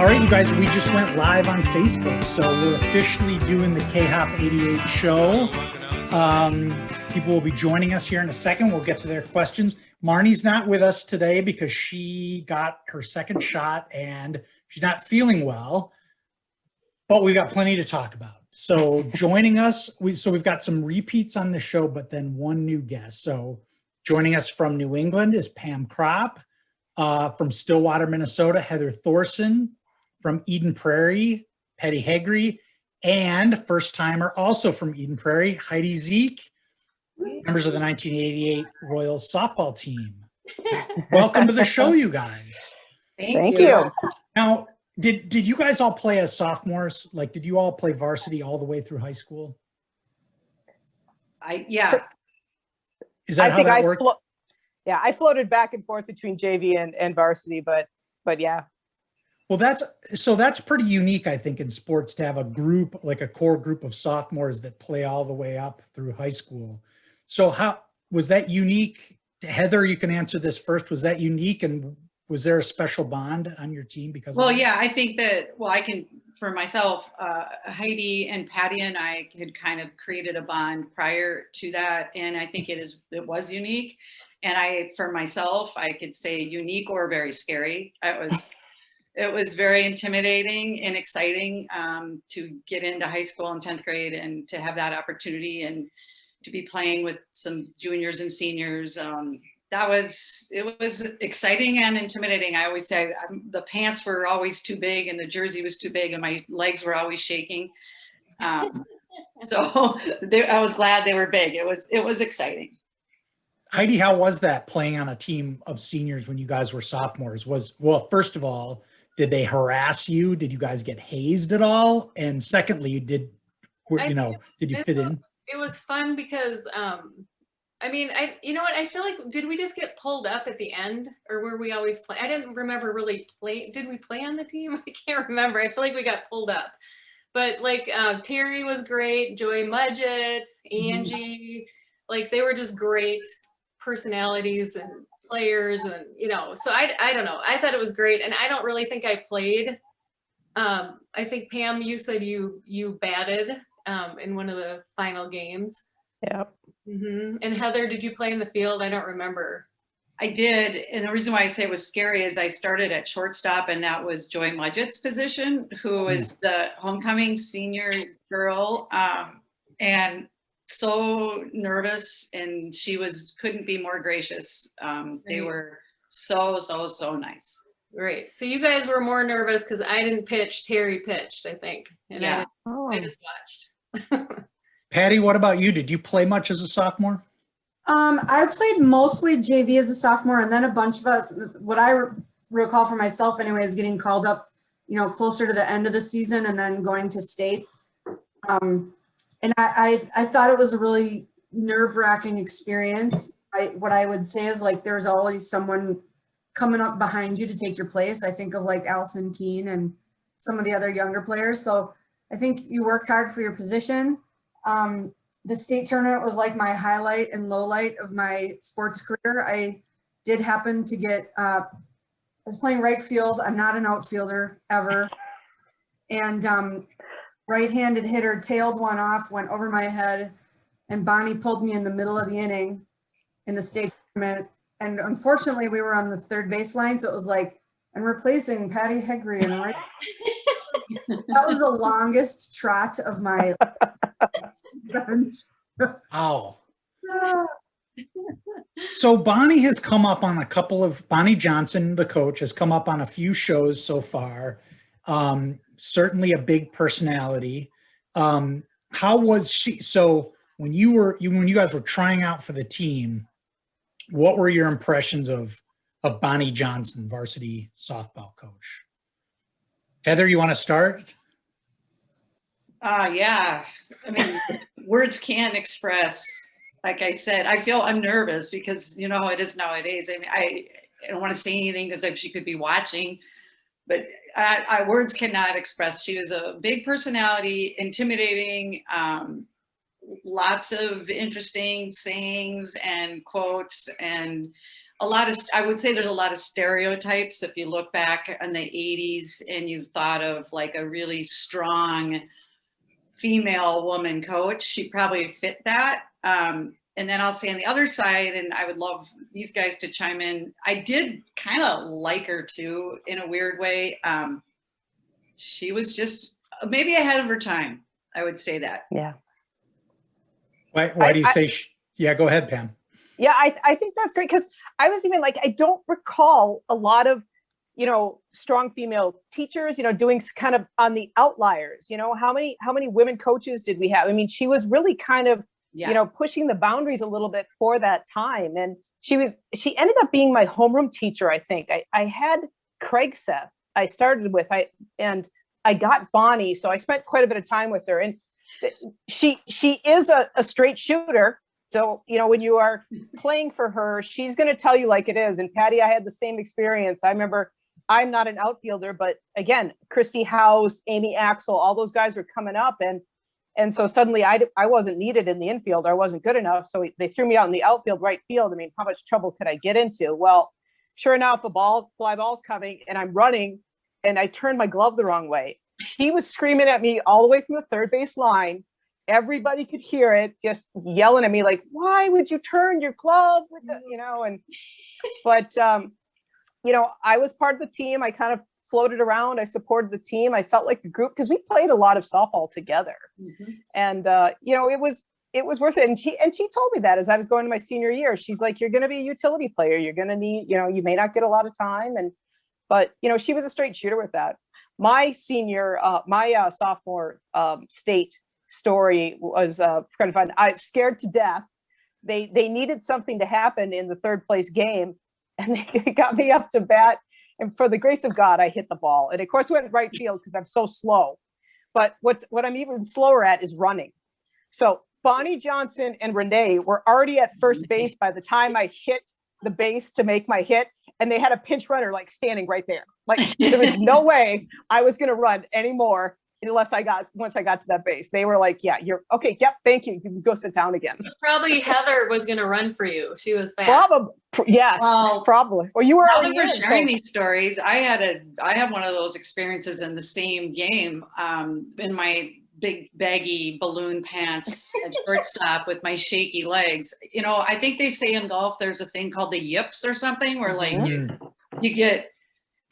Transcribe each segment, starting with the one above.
All right, you guys, we just went live on Facebook, so we're officially doing the KHOP88 show. People will be joining us here in a second. We'll get to their questions. Marnie's not with us today because she got her second shot and she's not feeling well, but we've got plenty to talk about. So joining us, we've got some repeats on the show, but then one new guest. So joining us from New England is Pam Kropp, from Stillwater, Minnesota, Heather Thorson, from Eden Prairie, Patty Hegre, and first timer also from Eden Prairie, Heidi Zeik, members of the 1988 Royals softball team. Welcome to the show, you guys. Thank you. Now, did you guys all play as sophomores? Like, did you all play varsity all the way through high school? Yeah. Is that how that worked? Yeah, I floated back and forth between JV and varsity, but yeah. Well, that's pretty unique, I think, in sports to have a group, like a core group of sophomores that play all the way up through high school. So how was that unique? Heather, you can answer this first. Was that unique, and was there a special bond on your team because of that? Yeah, I think that, I can, for myself, Heidi and Patty and I had kind of created a bond prior to that, and I think it was unique. And for myself, I could say unique or very scary. It was very intimidating and exciting to get into high school in 10th grade and to have that opportunity and to be playing with some juniors and seniors. It was exciting and intimidating. I always say the pants were always too big and the jersey was too big and my legs were always shaking. So I was glad they were big. It was exciting. Heidi, how was that playing on a team of seniors when you guys were sophomores? First of all, did they harass you? Did you guys get hazed at all? And secondly, did you fit in? It was fun because, I feel like, did we just get pulled up at the end, or were we always playing? I didn't remember really did we play on the team? I can't remember. I feel like we got pulled up. But Terry was great, Joy Mudgett, Angie, they were just great personalities and players, and so I don't know, I thought it was great, and I don't really think I played. I think Pam, you said you batted in one of the final games. Yep. And Heather, did you play in the field? I don't remember. I did, and the reason why I say it was scary is I started at shortstop, and that was Joy Mudgett's position, who is the homecoming senior girl, and so nervous, and she couldn't be more gracious. They were so nice. Great. So you guys were more nervous because I didn't pitch. Terry pitched, I think. And yeah. I just watched. Patty, what about you? Did you play much as a sophomore? I played mostly JV as a sophomore, and then a bunch of us, what I recall for myself anyway, is getting called up, closer to the end of the season and then going to state. And I thought it was a really nerve-wracking experience. What I would say is there's always someone coming up behind you to take your place. I think of Allison Keene and some of the other younger players. So I think you worked hard for your position. The state tournament was my highlight and low light of my sports career. I did happen to get, I was playing right field. I'm not an outfielder ever. And right-handed hitter tailed one off, went over my head, and Bonnie pulled me in the middle of the inning in the state tournament. And unfortunately, we were on the third baseline, so it was I'm replacing Patty Hegre. And that was the longest trot of my bench. Wow. So Bonnie has come up on Bonnie Johnson, the coach, has come up on a few shows so far. Certainly a big personality. How was she? So when you guys were trying out for the team, what were your impressions of Bonnie Johnson, varsity softball coach? Heather, you want to start? Yeah. Words can't express. Like I said, I'm nervous because how it is nowadays. I don't want to say anything because she could be watching, but words cannot express. She was a big personality, intimidating, lots of interesting sayings and quotes, and I would say there's a lot of stereotypes. If you look back in the 80s and you thought of like a really strong female woman coach, she probably fit that. And then I'll say on the other side, and I would love these guys to chime in, I did kind of like her too, in a weird way. She was just maybe ahead of her time. I would say that. Yeah. Why do you say, yeah, go ahead, Pam. Yeah, I think that's great, because I was even like, I don't recall a lot of, strong female teachers, doing kind of on the outliers. How many women coaches did we have? I mean, she was really kind of, pushing the boundaries a little bit for that time. And she ended up being my homeroom teacher, I think. I had Craig Seth I started with, and I got Bonnie, so I spent quite a bit of time with her. And she is a straight shooter. So, when you are playing for her, she's going to tell you like it is. And Patty, I had the same experience. I remember, I'm not an outfielder, but again, Christy House, Amy Axel, all those guys were coming up. And so suddenly I wasn't needed in the infield. I wasn't good enough. So they threw me out in the outfield, right field. I mean, how much trouble could I get into? Well, sure enough, fly ball's coming and I'm running and I turned my glove the wrong way. She was screaming at me all the way from the third base line. Everybody could hear it, just yelling at me like, why would you turn your glove? But I was part of the team. I kind of floated around. I supported the team. I felt like a group because we played a lot of softball together. Mm-hmm. And, it was worth it. And she told me that as I was going to my senior year, she's like, you're going to be a utility player. You're going to need, you may not get a lot of time. But she was a straight shooter with that. My sophomore state story was kind of fun. I was scared to death. They needed something to happen in the third place game. And they got me up to bat. And for the grace of God, I hit the ball. And of course, went right field because I'm so slow. But what I'm even slower at is running. So Bonnie Johnson and Renee were already at first base by the time I hit the base to make my hit. And they had a pinch runner like standing right there. Like there was no way I was going to run anymore once I got to that base. They were like, yeah, you're okay. Yep. Thank you. You can go sit down again. It's probably Heather was going to run for you. She was fast. Probably. Yes, well, probably. Or you were now that we're sharing these stories. I had one of those experiences in the same game, in my big baggy balloon pants at shortstop with my shaky legs. I think they say in golf, there's a thing called the yips or something where like you get,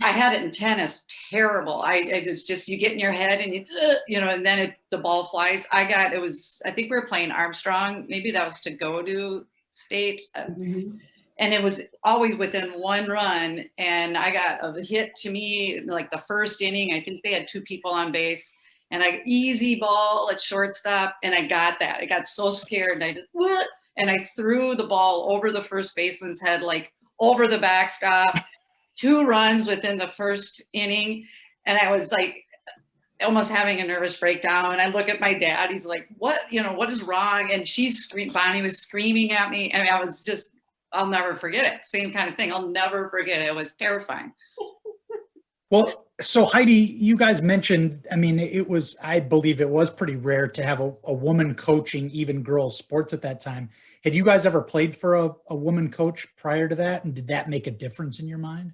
I had it in tennis, terrible. It was just, you get in your head and and then the ball flies. I think we were playing Armstrong. Maybe that was to go to state. And it was always within one run. And I got a hit to me, like the first inning. I think they had two people on base and I easy ball at shortstop. And I got that. I got so scared. And I just, what? And I threw the ball over the first baseman's head, like over the backstop. 2 runs within the first inning. And I was like almost having a nervous breakdown. And I look at my dad, he's like, what is wrong? And Bonnie was screaming at me. And I was just, I'll never forget it. Same kind of thing. I'll never forget it. It was terrifying. Well, so Heidi, you guys mentioned, I mean, I believe it was pretty rare to have a woman coaching even girls sports at that time. Had you guys ever played for a woman coach prior to that? And did that make a difference in your mind?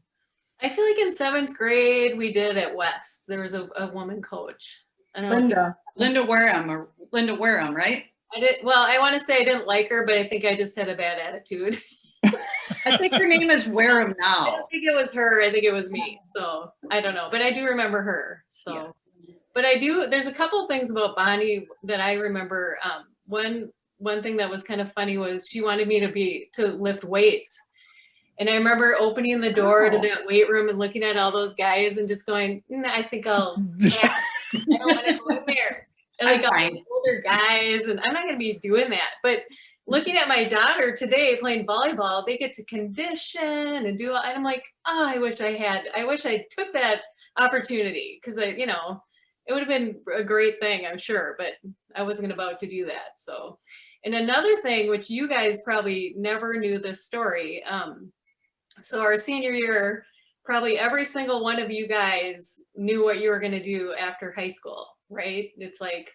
I feel like in 7th grade, we did at West. There was a woman coach. Linda Wareham, right? I want to say I didn't like her, but I think I just had a bad attitude. I think her name is Wareham now. I don't think it was her. I think it was me. So I don't know, but I do remember her. So, yeah. But there's a couple of things about Bonnie that I remember. One thing that was kind of funny was she wanted me to lift weights. And I remember opening the door to that weight room and looking at all those guys and just going, I think I don't want to go in there. And like all these older guys, and I'm not going to be doing that. But looking at my daughter today playing volleyball, they get to condition and do, and I'm like, oh, I wish I took that opportunity because it would have been a great thing, I'm sure, but I wasn't about to do that. So, and another thing, which you guys probably never knew this story. So our senior year, probably every single one of you guys knew what you were going to do after high school, right? It's like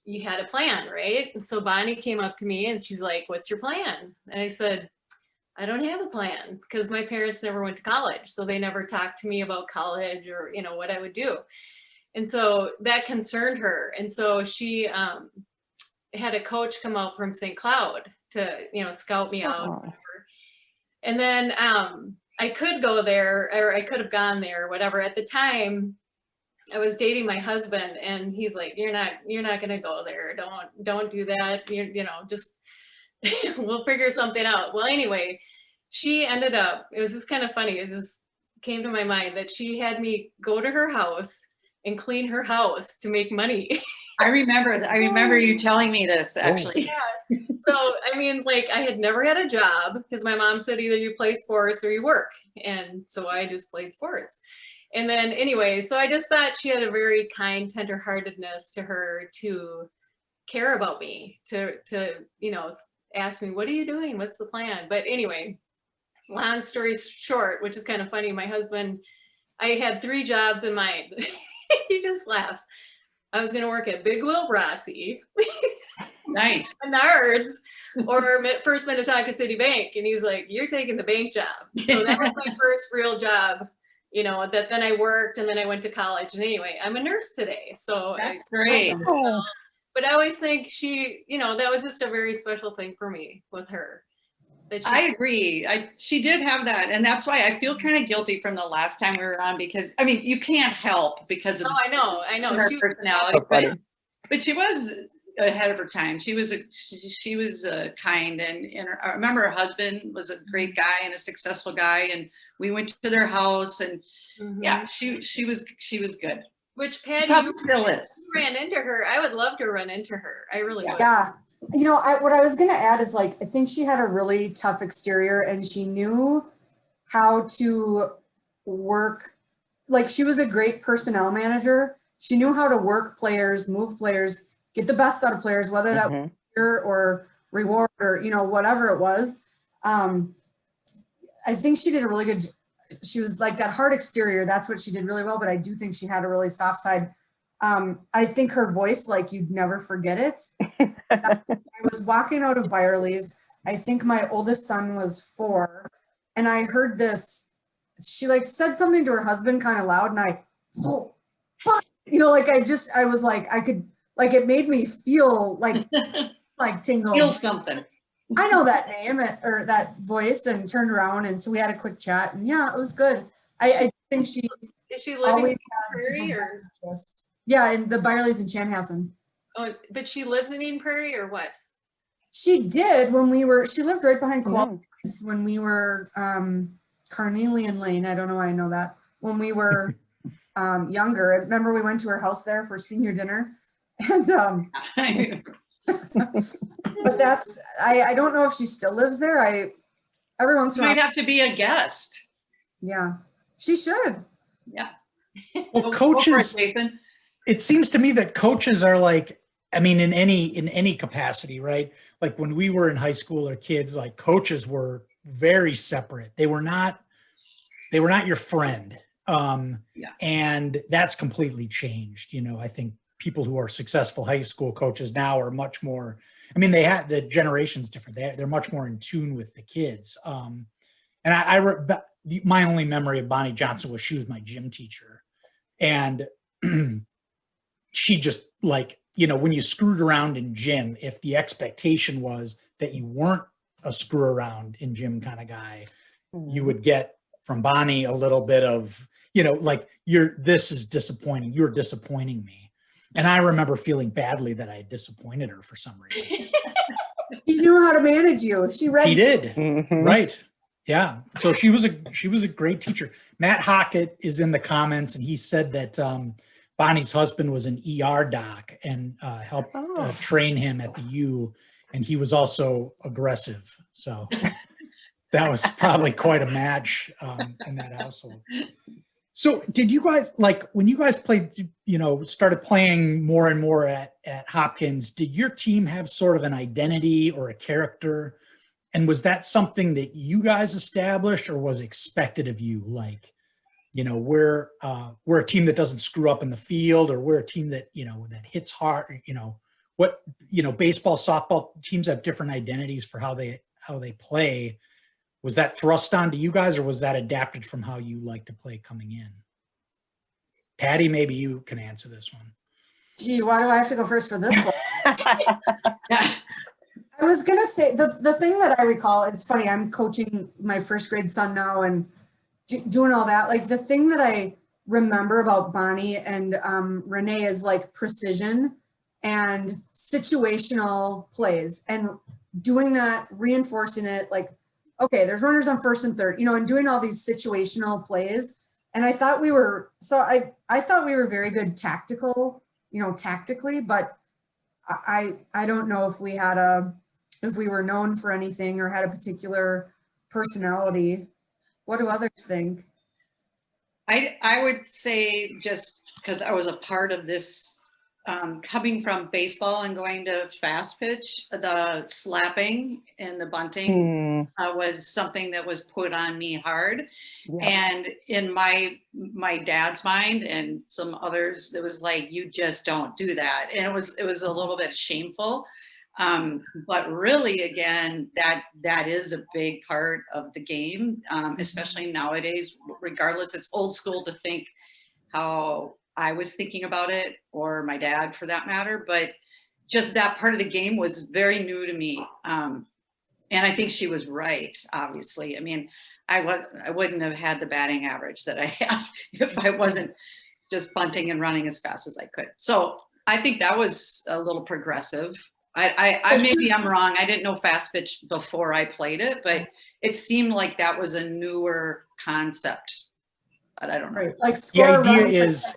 you had a plan, right? And so Bonnie came up to me and she's like, what's your plan? And I said, I don't have a plan because my parents never went to college. So they never talked to me about college or, you know, what I would do. And so that concerned her. And so she had a coach come out from St. Cloud to, you know, scout me out. Oh. And then I could go there, or I could have gone there or whatever. At the time, I was dating my husband, and he's like, you're not gonna go there. Don't do that. You know, just we'll figure something out. Well, anyway, she ended up, it was just kind of funny. It just came to my mind that she had me go to her house and clean her house to make money. I remember you telling me this, actually. Yeah. So, I mean, like, I had never had a job because my mom said either you play sports or you work. And so I just played sports. And then anyway, so I just thought she had a very kind tenderheartedness to her to care about me, to you know, ask me, what are you doing? What's the plan? But anyway, long story short, which is kind of funny, my husband, I had 3 jobs in mind. He just laughs. I was going to work at Big Will Rossi, Nice. Menards, or First Minnetonka City Bank. And he's like, you're taking the bank job. So that was my first real job, you know, that then I worked and then I went to college. And anyway, I'm a nurse today. So That's great. Oh. but I always think she, you know, that was just a very special thing for me with her. That she, I agree. She did have that. And that's why I feel kind of guilty from the last time we were on, because, I mean, you can't help because of oh, I know. her She, personality, So funny. but she was ahead of her time. She was kind, and I remember her husband was a great guy and a successful guy, and we went to their house, and yeah, she was good. Which Patty, Probably you still is. ran into her. I would love to run into her. I really would. Yeah. You know, what I was going to add is, like, I think she had a really tough exterior, and she knew how to work. Like, she was a great personnel manager. She knew how to work players, move players, get the best out of players, whether that was fear or reward or, you know, whatever it was. I think she did a really good, she was like that hard exterior. That's what she did really well. But I do think she had a really soft side. I think her voice, like, you'd never forget it. I was walking out of Byerly's. I think my oldest son was 4, and I heard this. She, like, said something to her husband kind of loud, and I, oh, fuck. You know, like, I was like, I could, like, it made me feel like tingle. Feel something. I know that name or that voice, and turned around, and so we had a quick chat, and yeah, it was good. I think she Is she living always in had Prairie people's or? best interest. Yeah, and the Byerly's in Chanhassen. Oh, but she lives in Eden Prairie or what? She did she lived right behind Qualls when we were Carnelian Lane. I don't know why I know that. When we were younger. I remember we went to her house there for senior dinner. And but that's, I don't know if she still lives there. Every once You in a might while, have to be a guest. yeah, she should. Yeah. Well, Go for coaches, it, Nathan. it seems to me that coaches are like, I mean, in any capacity, right? Like when we were in high school or kids, like coaches were very separate. They were not your friend. And that's completely changed. You know, I think people who are successful high school coaches now are much more, I mean, the generation's different. They're much more in tune with the kids. And my only memory of Bonnie Johnson was she was my gym teacher. And she just, like, you know, when you screwed around in gym, if the expectation was that you weren't a screw around in gym kind of guy, you would get from Bonnie a little bit of, you know, like, this is disappointing. You're disappointing me. And I remember feeling badly that I had disappointed her for some reason. She knew how to manage you. She read. He did. Right. Yeah. So she was a great teacher. Matt Hockett is in the comments, and he said that Bonnie's husband was an ER doc and helped train him at the U, and he was also aggressive. So that was probably quite a match in that household. So did you guys, like, when you guys played, you know, started playing more and more at Hopkins, did your team have sort of an identity or a character? And was that something that you guys established or was expected of you? Like, you know, we're a team that doesn't screw up in the field, or we're a team that, you know, that hits hard, you know, baseball, softball teams have different identities for how they play. Was that thrust onto you guys, or was that adapted from how you like to play coming in? Patty, maybe you can answer this one. Gee, why do I have to go first for this one? I was gonna say the thing that I recall, it's funny, I'm coaching my first grade son now and doing all that. Like the thing that I remember about Bonnie and Renee is like precision and situational plays, and doing that, reinforcing it, like, okay, there's runners on first and third, and doing all these situational plays. And I thought we were, I thought we were very good tactically, but I don't know if we were known for anything or had a particular personality. What do others think? I would say, just because I was a part of this, coming from baseball and going to fast pitch, the slapping and the bunting was something that was put on me hard. Yeah. And in my dad's mind and some others, it was like, you just don't do that. And it was a little bit shameful. But really, again, that is a big part of the game, especially nowadays. Regardless, it's old school to think how I was thinking about it, or my dad for that matter, but just that part of the game was very new to me. And I think she was right, obviously. I mean, I wouldn't have had the batting average that I had if I wasn't just bunting and running as fast as I could. So I think that was a little progressive. I maybe I'm wrong. I didn't know fast pitch before I played it, but it seemed like that was a newer concept. But I don't know. Right, like The score idea runs is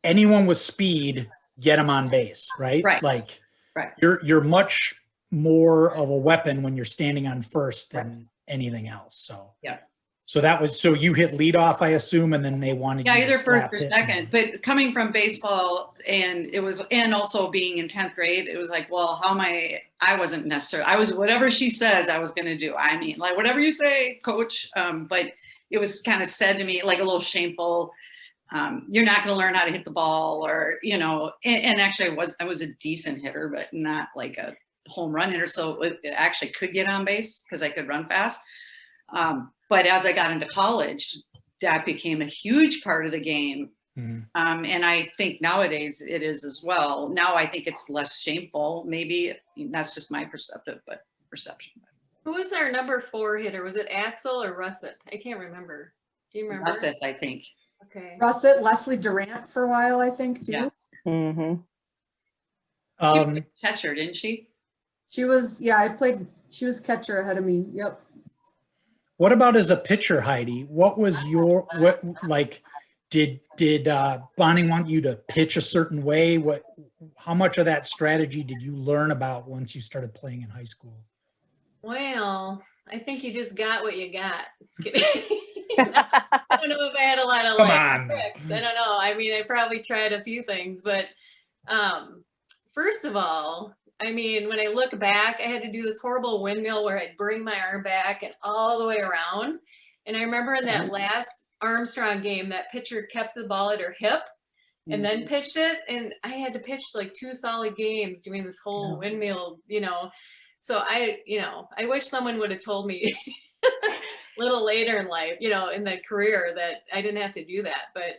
anyone with speed, get them on base, right? Right. Like Right. you're much more of a weapon when you're standing on first than anything else. So Yeah. So you hit leadoff, I assume, and then they wanted you to Either first slap or it second. and- But coming from baseball, and also being in 10th grade, it was like, well, I wasn't necessarily, I was whatever she says I was going to do. I mean, like, whatever you say, coach. But it was kind of said to me like a little shameful. You're not going to learn how to hit the ball, or, and actually I was a decent hitter, but not like a home run hitter. So it actually could get on base because I could run fast. But as I got into college, that became a huge part of the game. Mhm. And I think nowadays it is as well. Now I think it's less shameful. Maybe that's just my perception. Who was our number 4 hitter? Was it Axel or Russet? I can't remember. Do you remember? That's it, I think. Okay. Russet, Leslie Durant for a while, I think, too. Yeah. Mm-hmm. She was a catcher, didn't she? She was catcher ahead of me. Yep. What about as a pitcher, Heidi? What was did Bonnie want you to pitch a certain way? How much of that strategy did you learn about once you started playing in high school? Well, I think you just got what you got. Just kidding. I don't know if I had a lot of Come on. tricks. I don't know. I mean, I probably tried a few things, but first of all, I mean, when I look back, I had to do this horrible windmill where I'd bring my arm back and all the way around. And I remember in that last Armstrong game, that pitcher kept the ball at her hip and then pitched it. And I had to pitch like 2 solid games doing this whole windmill, So I wish someone would have told me a little later in life, in the career, that I didn't have to do that. But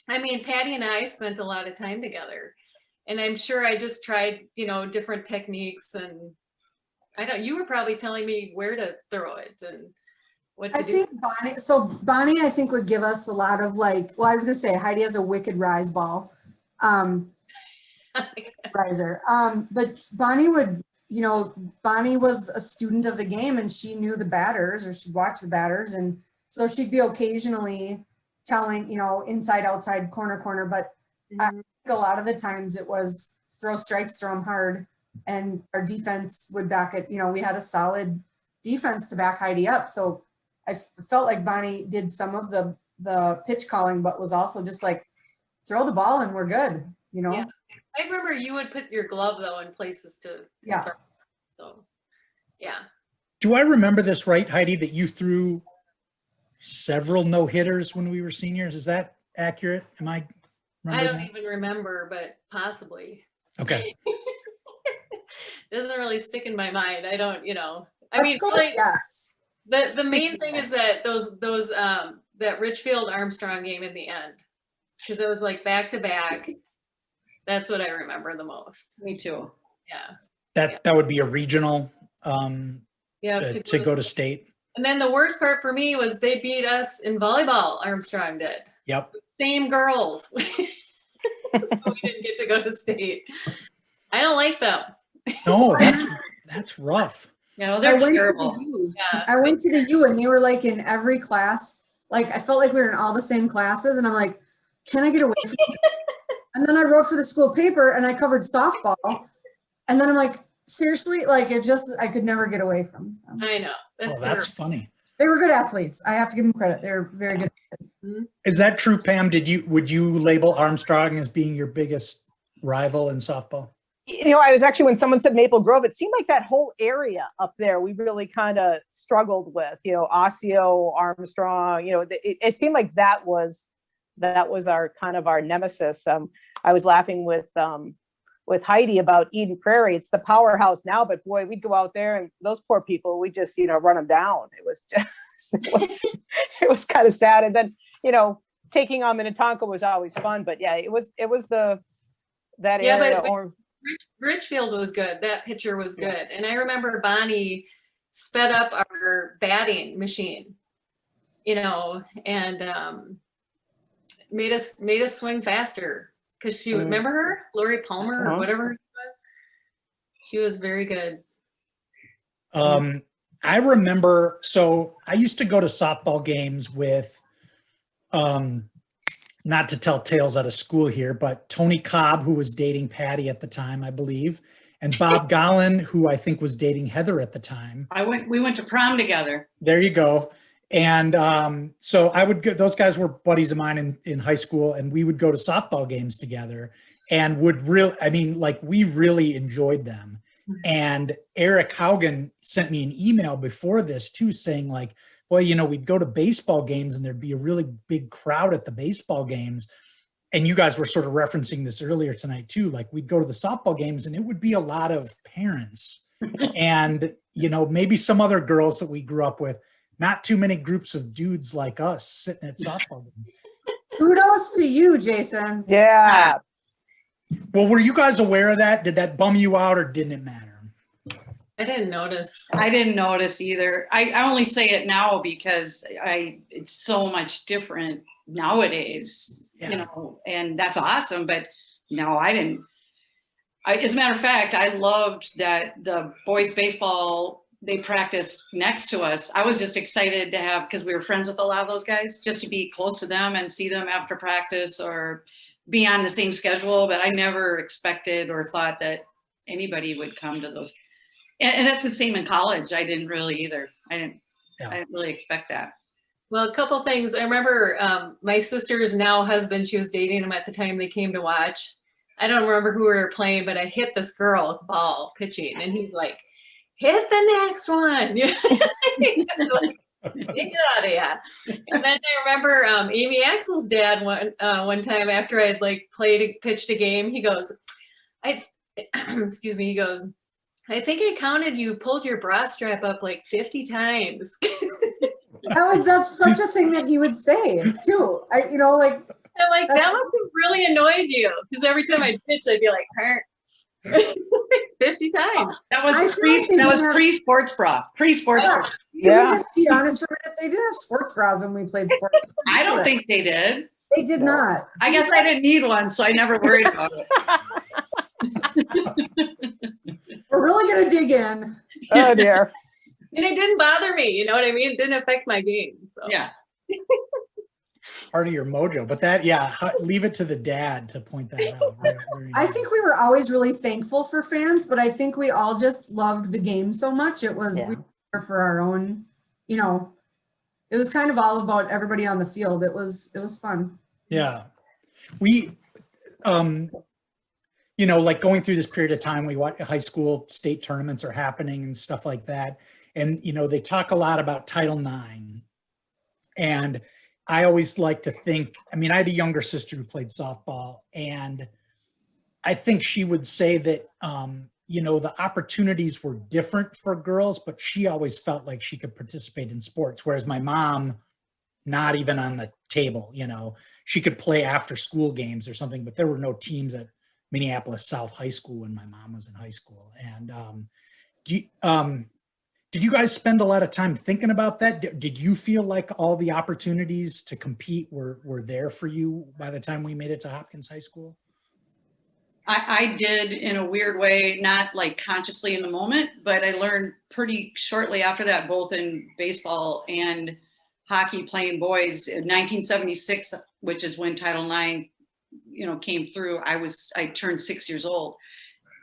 I mean, Patty and I spent a lot of time together. And I'm sure I just tried, different techniques, and you were probably telling me where to throw it and what to do. I think Bonnie, I think, would give us a lot of I was going to say Heidi has a wicked rise ball, riser. But Bonnie would, Bonnie was a student of the game, and she knew the batters, or she'd watch the batters. And so she'd be occasionally telling, inside, outside, corner, but I think a lot of the times it was throw strikes, throw them hard, and our defense would back it. We had a solid defense to back Heidi up. So I felt like Bonnie did some of the pitch calling, but was also just like, throw the ball and we're good, Yeah. I remember you would put your glove though in places to throw. So yeah. Do I remember this right, Heidi, that you threw several no-hitters when we were seniors? Is that accurate? Am I I don't that? even remember, but possibly. Okay. Doesn't really stick in my mind. I don't, I mean, Let's go with like, yes. the main thing is that that Richfield Armstrong game in the end, because it was like back to back. That's what I remember the most. Me too. Yeah. That would be a regional Yeah. to go to state. And then the worst part for me was they beat us in volleyball. Armstrong did. Yep. Same girls. So we didn't get to go to state. I don't like them. No, that's rough. No, they're terrible. Yeah. I went to the U and they were like in every class. Like I felt like we were in all the same classes and I'm like, can I get away from this? And then I wrote for the school paper and I covered softball. And then I'm like, seriously, like I could never get away from them. I know. That's terrible. funny. They were good athletes. I have to give them credit. They're very good athletes. Is that true, Pam? Would you label Armstrong as being your biggest rival in softball? You know, I was actually, when someone said Maple Grove, it seemed like that whole area up there, we really kind of struggled with, you know, Osseo, Armstrong, you know, it seemed like that was our kind of our nemesis. I was laughing with Heidi about Eden Prairie. It's the powerhouse now, but boy, we'd go out there and those poor people, we just, you know, run them down. It was just, it was kind of sad. And then, you know, taking on Minnetonka was always fun, but yeah, it was that Yeah, area. but Richfield was good. That pitcher was good. And I remember Bonnie sped up our batting machine, you know, and made us swing faster. Because she remember her, Lori Palmer or whatever it was. She was very good. I remember. So I used to go to softball games with, not to tell tales out of school here, but Tony Cobb, who was dating Patty at the time, I believe, and Bob Gollin, who I think was dating Heather at the time. We went to prom together. There you go. And so I would go, those guys were buddies of mine in high school, and we would go to softball games together and we really enjoyed them. And Eric Haugen sent me an email before this too, saying like, well, you know, we'd go to baseball games and there'd be a really big crowd at the baseball games. And you guys were sort of referencing this earlier tonight too. Like we'd go to the softball games and it would be a lot of parents and, you know, maybe some other girls that we grew up with. Not too many groups of dudes like us sitting at softball games. Kudos to you, Jason. Yeah. Well, were you guys aware of that? Did that bum you out or didn't it matter? I didn't notice. I didn't notice either. I only say it now because it's so much different nowadays, you know, and that's awesome. But no, I didn't. As a matter of fact, I loved that the boys baseball, they practiced next to us. I was just excited to have, because we were friends with a lot of those guys, just to be close to them and see them after practice or be on the same schedule. But I never expected or thought that anybody would come to those. And that's the same in college. I didn't really either. I didn't really expect that. Well, a couple things. I remember my sister's now husband, she was dating him at the time they came to watch. I don't remember who we were playing, but I hit this girl with the ball pitching. And he's like, hit the next one. Like, get out of here. And then I remember Amy Axel's dad one time after I'd like pitched a game, he goes, excuse me, he goes, I think I counted you pulled your bra strap up like 50 times. That's such a thing that he would say too. I'm like, that must have really annoyed you. Because every time I'd pitch, I'd be like, 50 times. That was pre-sports bra. Pre-sports bra. Can we just be honest for a minute? They did have sports bras when we played sports. I don't think they did. They did not. I guess I didn't need one, so I never worried about it. We're really going to dig in. Oh dear. And it didn't bother me, you know what I mean? It didn't affect my game. So. Yeah. Part of your mojo, but leave it to the dad to point that out. I think we were always really thankful for fans, but I think we all just loved the game so much. It was we were for our own, it was kind of all about everybody on the field. It was fun. Yeah. We, like going through this period of time, we watch high school state tournaments are happening and stuff like that. And, they talk a lot about Title IX. And I always like to think, I had a younger sister who played softball, and I think she would say that you know, the opportunities were different for girls, but she always felt like she could participate in sports. Whereas my mom, not even on the table, you know, she could play after school games or something, but there were no teams at Minneapolis South High School when my mom was in high school. And did you guys spend a lot of time thinking about that? Did you feel like all the opportunities to compete were there for you by the time we made it to Hopkins High School? I did, in a weird way, not like consciously in the moment, but I learned pretty shortly after that, both in baseball and hockey, playing boys. In 1976, which is when Title IX, you know, came through, I turned 6 years old,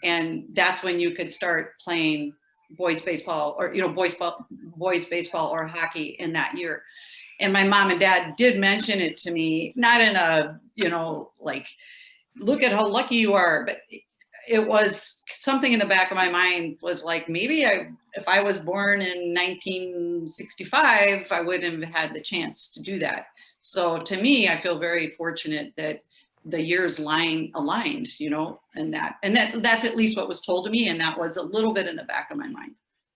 and that's when you could start playing boys baseball, or, you know, boys baseball or hockey in that year. And my mom and dad did mention it to me, not in a, you know, like, look at how lucky you are, but it was something in the back of my mind was like, maybe if I was born in 1965, I wouldn't have had the chance to do that. So to me, I feel very fortunate that the years aligned, you know, and that's at least what was told to me. And that was a little bit in the back of my mind.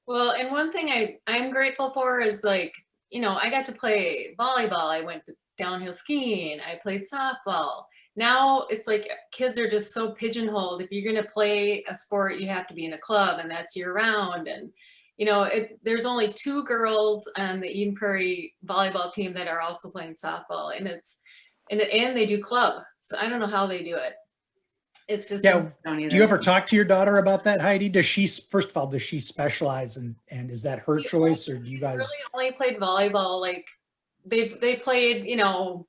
Well, and one thing I'm grateful for is, like, you know, I got to play volleyball. I went downhill skiing. I played softball. Now it's like kids are just so pigeonholed. If you're going to play a sport, you have to be in a club, and that's year round. And, you know, there's only 2 girls on the Eden Prairie volleyball team that are also playing softball, and and they do club. So I don't know how they do it. It's just, yeah. Do you ever talk to your daughter about that, Heidi? First of all, does she specialize, and is that her choice, or do you guys? Really only played volleyball. Like they played, you know,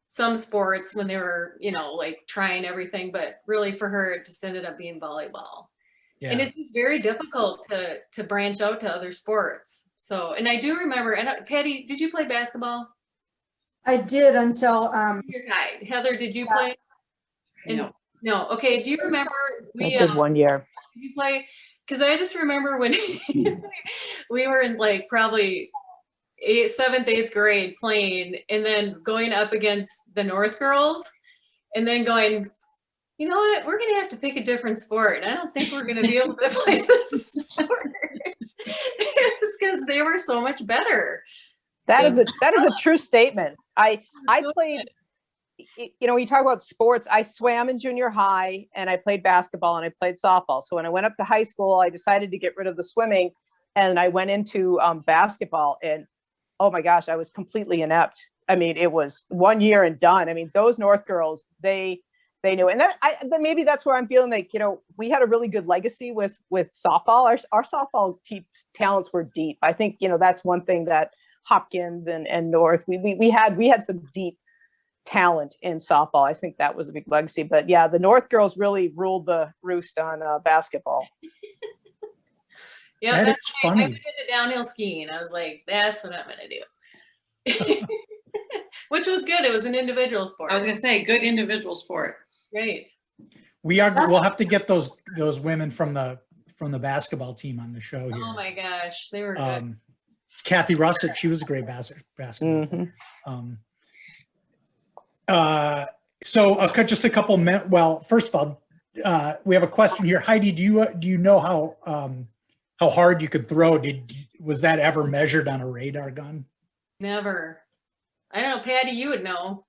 some sports when they were, you know, like trying everything, but really for her, it just ended up being volleyball. Yeah. And it's just very difficult to branch out to other sports. So, and I do remember, and Patty, did you play basketball? I did until You're tied. Heather, did you play? No. No. Okay. Do you remember? I did 1 year. Did you play? Because I just remember when we were in, like, probably 7th, 8th grade playing, and then going up against the North girls, and then going, you know what, we're going to have to pick a different sport. And I don't think we're going to be able to play this sport. It's because they were so much better. That is a true statement. I played, you know, when you talk about sports, I swam in junior high, and I played basketball, and I played softball. So when I went up to high school, I decided to get rid of the swimming, and I went into basketball, and oh my gosh, I was completely inept. I mean, it was 1 year and done. I mean, those North girls, they knew. And maybe that's where I'm feeling like, you know, we had a really good legacy with softball. Our softball talents were deep. I think, you know, that's one thing that Hopkins and North, we had some deep talent in softball. I think that was a big legacy. But yeah, the North girls really ruled the roost on basketball. Yeah, that's funny. I went into downhill skiing. I was like, that's what I'm going to do. Which was good. It was an individual sport. I was going to say, good individual sport. Great. We'll have to get those women from the basketball team on the show here. Oh my gosh, they were good. It's Kathy Russett. She was a great basketball player. So I'll cut just a couple minutes. Well, first of all, we have a question here. Heidi, do you know how hard you could throw? Was that ever measured on a radar gun? Never. I don't know, Patty, you would know.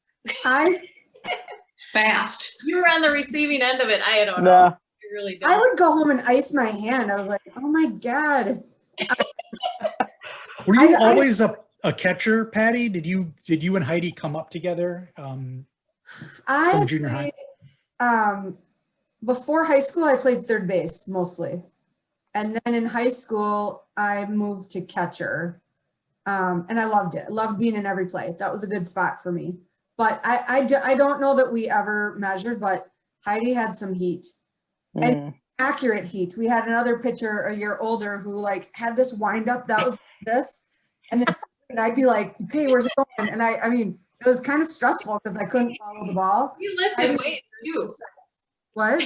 Fast. You were on the receiving end of it. I don't know. I really don't. I would go home and ice my hand. I was like, oh my God. Were you always a catcher, Patty? Did you and Heidi come up together from junior high? Before high school, I played third base mostly. And then in high school, I moved to catcher. And I loved it. I loved being in every play. That was a good spot for me. But I don't know that we ever measured, but Heidi had some heat. And accurate heat. We had another pitcher a year older who like had this wind up that was this. And then I'd be like, okay, where's it going? And I mean, it was kind of stressful because I couldn't follow the ball. You lifted weights too. What?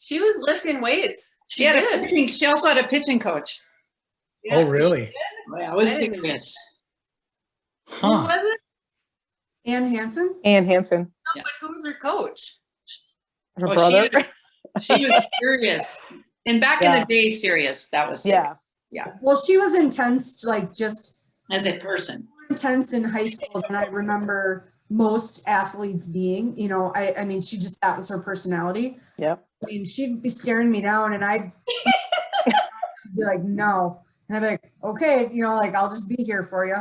She was lifting weights. She also had a pitching coach. Yeah, oh, really? Yeah, I was serious. Who was it? Ann Hansen? Ann Hansen. No, but who was her coach? Her brother? She was serious. And back in Yeah. the day, serious. That was serious. Yeah. Well, she was intense, like just As a person. intense in high school than I remember most athletes being. You know, I mean, that was her personality. Yep. I mean, she'd be staring me down and she'd be like, no. And I'd be like, okay, you know, like, I'll just be here for you.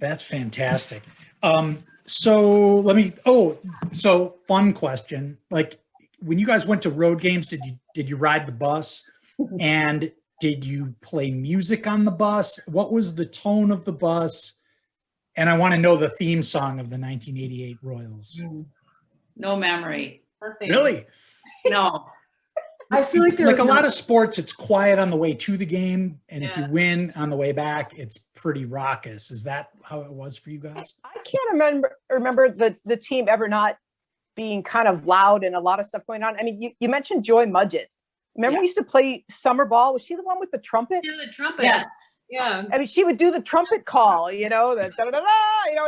That's fantastic. So so fun question. Like when you guys went to road games, did you ride the bus? And did you play music on the bus? What was the tone of the bus? And I want to know the theme song of the 1988 Royals. No memory. Nothing. Really? No. I feel like Like a lot of sports, it's quiet on the way to the game, and if you Yeah. win on the way back, it's pretty raucous. Is that how it was for you guys? I can't remember the team ever not being kind of loud and a lot of stuff going on. I mean, you mentioned Joy Mudgett. Remember Yeah. we used to play summer ball? Was she the one with the trumpet? Yeah, the trumpet. Yes. Yeah. I mean, she would do the trumpet call, you know, the da da da da, you know,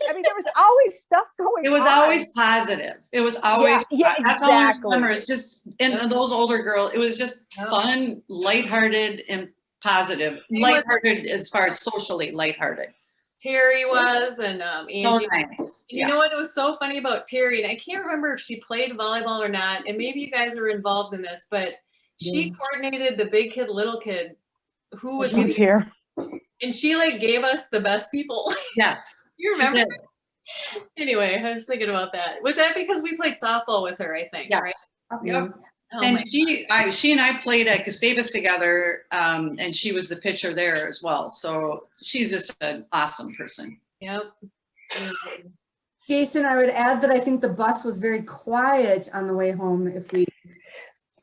I mean, there was always stuff going on. It was always positive. It was always, Yeah, that's all I exactly. remember. It's just, and those older girls, it was just Yeah. fun, lighthearted and positive. They were- Lighthearted as far as socially lighthearted. Terry was, and Angie. So nice. You know what was so funny about Terry, and I can't remember if she played volleyball or not, and maybe you guys were involved in this, but she coordinated the big kid, little kid, who was Oh, getting, dear. and she like gave us the best people. Yes. You She remember? did. Anyway, I was thinking about that. Was that because we played softball with her? I think. Yes. Right? Yep. Oh And my- she and I played at Gustavus together, and she was the pitcher there as well. So she's just an awesome person. Yep. Jason, I would add that I think the bus was very quiet on the way home if we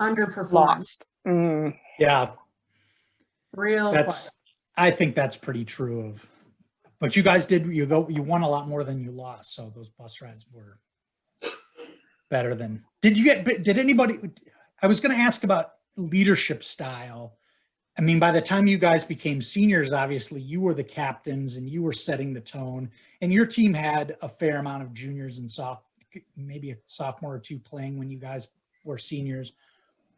underperformed. Lost. Mm. Yeah, Real quiet. I think that's pretty true of, but you guys you won a lot more than you lost. So those bus rides were better than, did anybody, I was going to ask about leadership style. I mean, by the time you guys became seniors, obviously you were the captains and you were setting the tone, and your team had a fair amount of juniors and maybe a sophomore or two playing when you guys were seniors.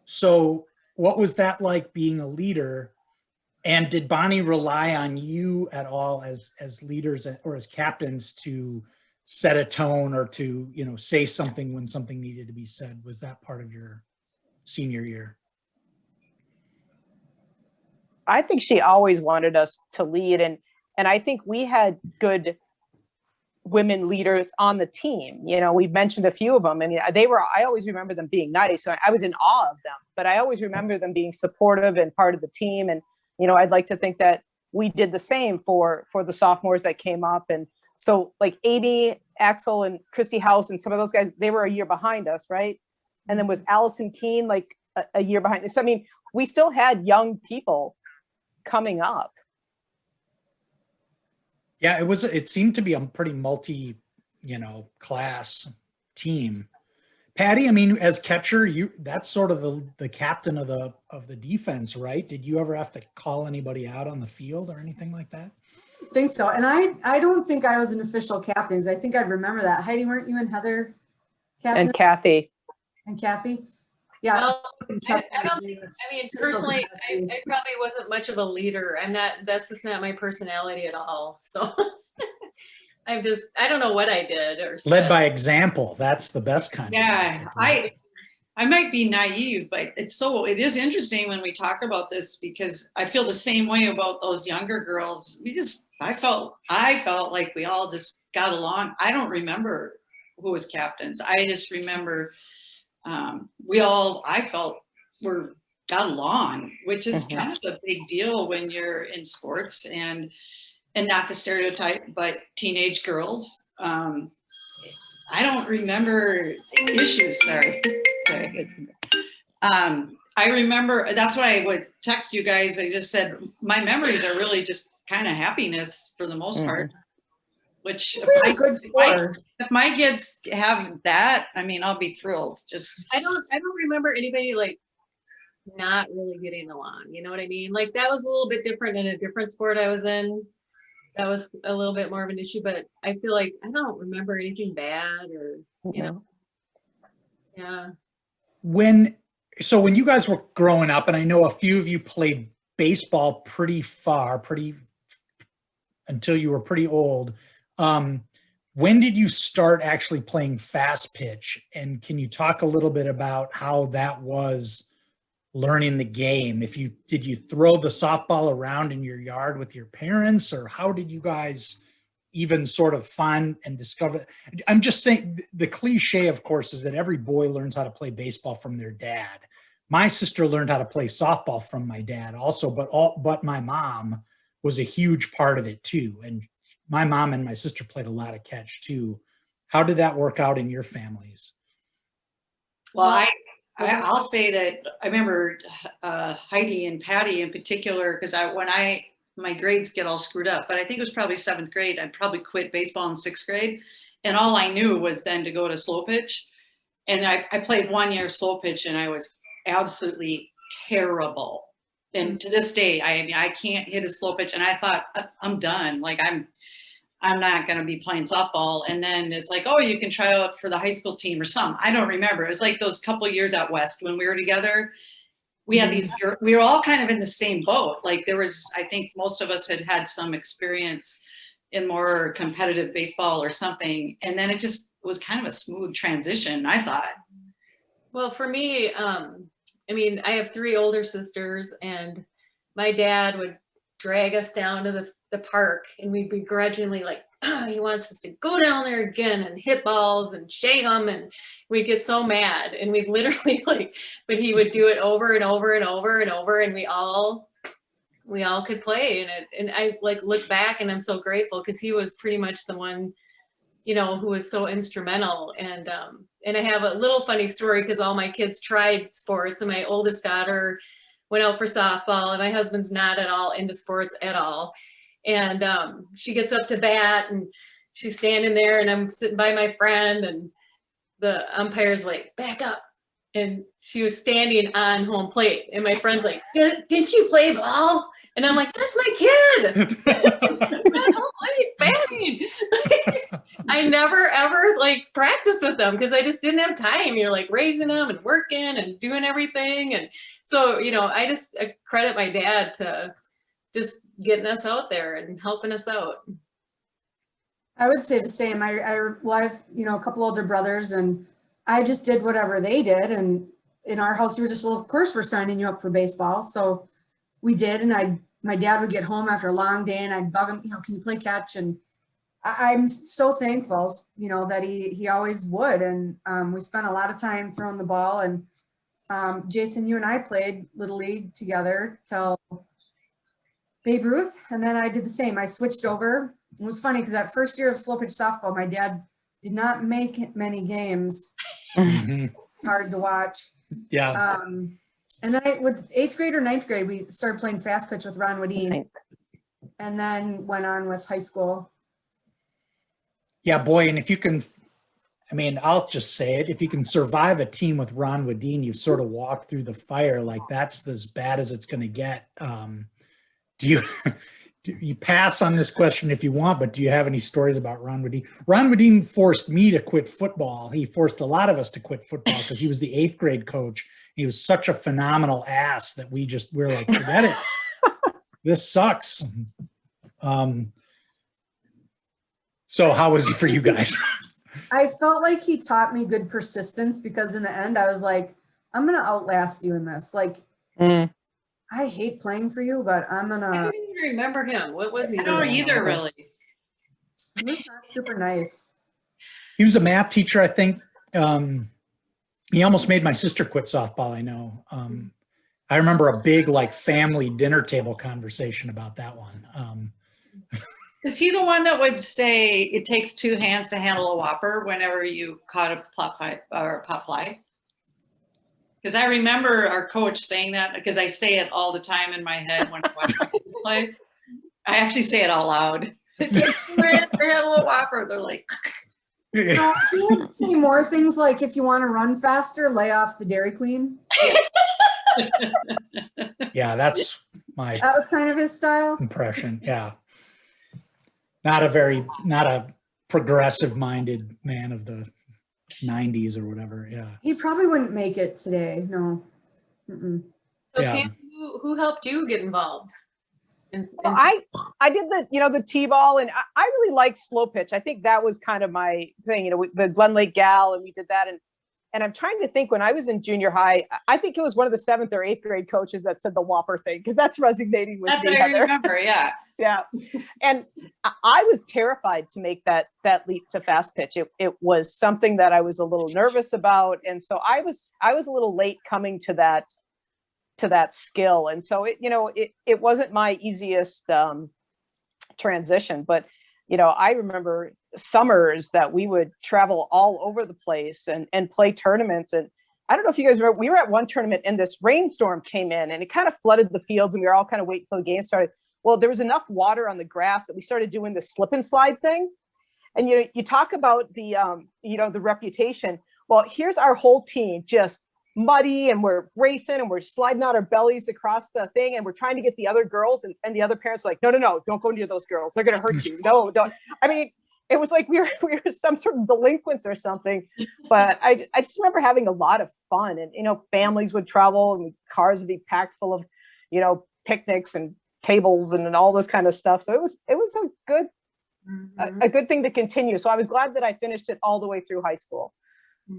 So what was that like being a leader? And did Bonnie rely on you at all as leaders or as captains to set a tone or to, you know, say something when something needed to be said? Was that part of your senior year? I think she always wanted us to lead, and I think we had good women leaders on the team. You know, we've mentioned a few of them. I mean, I always remember them being nice. So I was in awe of them, but I always remember them being supportive and part of the team. And, you know, I'd like to think that we did the same for the sophomores that came up. And so like Amy, Axel, and Christy House and some of those guys, they were a year behind us, right? And then was Allison Keene like a year behind us. So, I mean, we still had young people coming up. Yeah, it seemed to be a pretty multi, you know, class team. Patty, I mean, as catcher, that's sort of the captain of the defense, right? Did you ever have to call anybody out on the field or anything like that? I think so. And I don't think I was an official captain. I think I'd remember that. Heidi, weren't you and Heather captain? And Kathy. And Kathy? Yeah. Well, I I mean, personally, I probably wasn't much of a leader. That's just not my personality at all. So I don't know what I did or Led said. by example. That's the best kind. Yeah, of leadership, I might be naive, but it is interesting when we talk about this, because I feel the same way about those younger girls. I felt like we all just got along. I don't remember who was captains. I just remember I felt got along, which is kind of a big deal when you're in sports, and not to stereotype, but teenage girls. I don't remember issues. Sorry. I remember, that's what I would text you guys. I just said, my memories are really just kind of happiness for the most part, which if my kids have that, I mean, I'll be thrilled. I don't remember anybody like not really getting along. You know what I mean? Like that was a little bit different in a different sport I was in. That was a little bit more of an issue, but I feel like I don't remember anything bad or, you know. Yeah. So when you guys were growing up, and I know a few of you played baseball pretty until you were pretty old. When did you start actually playing fast pitch? And can you talk a little bit about how that was learning the game? Did you throw the softball around in your yard with your parents, or how did you guys even sort of find and discover? I'm just saying, the cliche, of course, is that every boy learns how to play baseball from their dad. My sister learned how to play softball from my dad also, but my mom was a huge part of it too. And my mom and my sister played a lot of catch too. How did that work out in your families? Well, I'll say that I remember Heidi and Patty in particular, because my grades get all screwed up, but I think it was probably 7th grade. I'd probably quit baseball in 6th grade. And all I knew was then to go to slow pitch. And I played 1 year slow pitch, and I was absolutely terrible. And to this day, I can't hit a slow pitch. And I thought, I'm done. Like, I'm not going to be playing softball. And then it's like, oh, you can try out for the high school team or something. I don't remember. It was like those couple of years out west when we were together. We had we were all kind of in the same boat. Like, I think most of us had some experience in more competitive baseball or something. And then it was kind of a smooth transition, I thought. Well, for me, I mean, I have 3 older sisters, and my dad would drag us down to the park, and we'd begrudgingly like, oh, he wants us to go down there again and hit balls and shake them, and we'd get so mad, and we'd literally but he would do it over and over and over and over, and we all could play. And I look back, and I'm so grateful, because he was pretty much the one, who was so instrumental. And I have a little funny story, because all my kids tried sports, and my oldest daughter went out for softball, and my husband's not at all into sports at all. And she gets up to bat, and she's standing there, and I'm sitting by my friend, and the umpire's like, back up. And she was standing on home plate, and my friend's like, did you play ball? And I'm like, that's my kid. Batting. I never ever practiced with them, because I just didn't have time. You're raising them and working and doing everything. And so, I credit my dad to just getting us out there and helping us out. I would say the same. I have, a couple older brothers, and I just did whatever they did. And in our house, we were just, well, of course we're signing you up for baseball. So we did. And my dad would get home after a long day, and I'd bug him, can you play catch? And I'm so thankful, that he always would. And we spent a lot of time throwing the ball. And Jason, you and I played Little League together till Babe Ruth. And then I did the same. I switched over. It was funny, because that first year of slow pitch softball, my dad did not make many games. Hard to watch. Yeah. And then with 8th grade or 9th grade, we started playing fast pitch with Ron Wadeen, and then went on with high school. Yeah, boy. And if you can, I'll just say it. If you can survive a team with Ron Wadeen, you've sort of walked through the fire. That's as bad as it's going to get. Do you pass on this question if you want, but do you have any stories about Ron Wadeen? Ron Wadeen forced me to quit football. He forced a lot of us to quit football, because he was the 8th grade coach. He was such a phenomenal ass that we're like, forget it. This sucks. So how was it for you guys? I felt like he taught me good persistence, because in the end, I was like, I'm going to outlast you in this. I hate playing for you, but I'm going I to. don't even remember him. What was he? I don't either, really. He was not super nice. He was a math teacher, I think. He almost made my sister quit softball, I know. I remember a big family dinner table conversation about that one. Is he the one that would say it takes 2 hands to handle a whopper whenever you caught a pop fly? Because I remember our coach saying that, because I say it all the time in my head when I watch people play. I actually say it out loud. It takes 2 hands to handle a whopper. They're like. He would say more things like, if you want to run faster, lay off the Dairy Queen. Yeah, that was kind of his style. Impression. Yeah. Not a progressive minded man of the 90s or whatever. Yeah. He probably wouldn't make it today. No. Mm-mm. So Yeah. Pam, who helped you get involved? Well, I did the T-ball, and I really liked slow pitch. I think that was kind of my thing, the Glen Lake Gal, and we did that. And I'm trying to think, when I was in junior high, I think it was one of the 7th or 8th grade coaches that said the Whopper thing, because that's resonating with That's me, what I Heather. remember, yeah. Yeah. And I was terrified to make that leap to fast pitch. It was something that I was a little nervous about. And so I was a little late coming to that skill. And so it wasn't my easiest transition, but I remember summers that we would travel all over the place and play tournaments. And I don't know if you guys remember, we were at one tournament and this rainstorm came in and it kind of flooded the fields, and we were all kind of waiting till the game started. Well, there was enough water on the grass that we started doing the slip and slide thing. And you talk about the the reputation. Well, here's our whole team just muddy, and we're racing and we're sliding out our bellies across the thing, and we're trying to get the other girls, and the other parents are like, no, don't go near those girls, they're gonna hurt you. No, don't. I mean, it was like we were some sort of delinquents or something. But I just remember having a lot of fun, and families would travel and cars would be packed full of picnics and tables and all this kind of stuff. So it was a good a good thing to continue. So I was glad that I finished it all the way through high school.